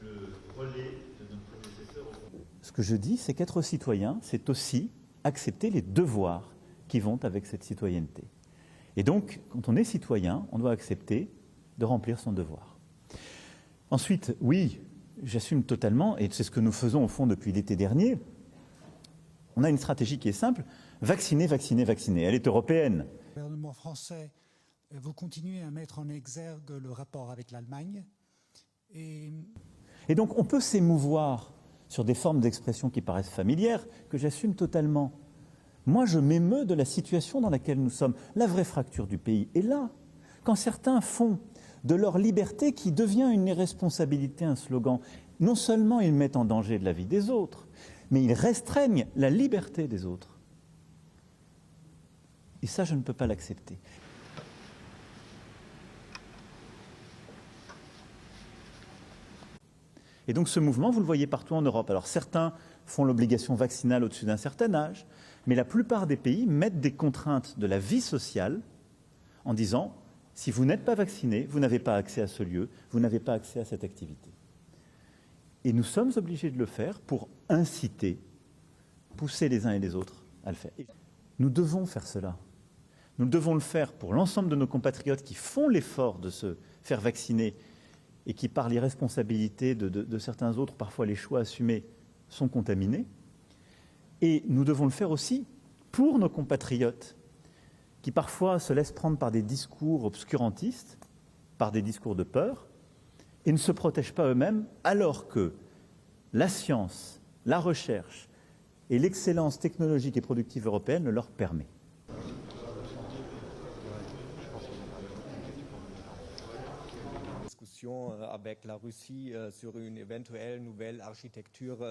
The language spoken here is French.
le relais de notre prédécesseur. Ce que je dis, c'est qu'être citoyen, c'est aussi accepter les devoirs qui vont avec cette citoyenneté. Et donc, quand on est citoyen, on doit accepter de remplir son devoir. Ensuite, oui, j'assume totalement, et c'est ce que nous faisons au fond depuis l'été dernier, on a une stratégie qui est simple, vacciner, vacciner, vacciner. Elle est européenne. Le gouvernement français, vous continuez à mettre en exergue le rapport avec l'Allemagne. Et donc on peut s'émouvoir sur des formes d'expression qui paraissent familières, que j'assume totalement. Moi, je m'émeus de la situation dans laquelle nous sommes. La vraie fracture du pays est là. Quand certains font de leur liberté qui devient une irresponsabilité, un slogan, non seulement ils mettent en danger la vie des autres, mais ils restreignent la liberté des autres. Et ça, je ne peux pas l'accepter. Et donc ce mouvement, vous le voyez partout en Europe. Alors certains font l'obligation vaccinale au-dessus d'un certain âge, mais la plupart des pays mettent des contraintes de la vie sociale en disant « si vous n'êtes pas vacciné, vous n'avez pas accès à ce lieu, vous n'avez pas accès à cette activité ». Et nous sommes obligés de le faire pour inciter, pousser les uns et les autres à le faire. Et nous devons faire cela. Nous devons le faire pour l'ensemble de nos compatriotes qui font l'effort de se faire vacciner et qui, par l'irresponsabilité de certains autres, parfois les choix assumés, sont contaminés. Et nous devons le faire aussi pour nos compatriotes qui parfois se laissent prendre par des discours obscurantistes, par des discours de peur, et ne se protègent pas eux-mêmes, alors que la science, la recherche et l'excellence technologique et productive européenne le leur permet. Avec la Russie sur une éventuelle nouvelle architecture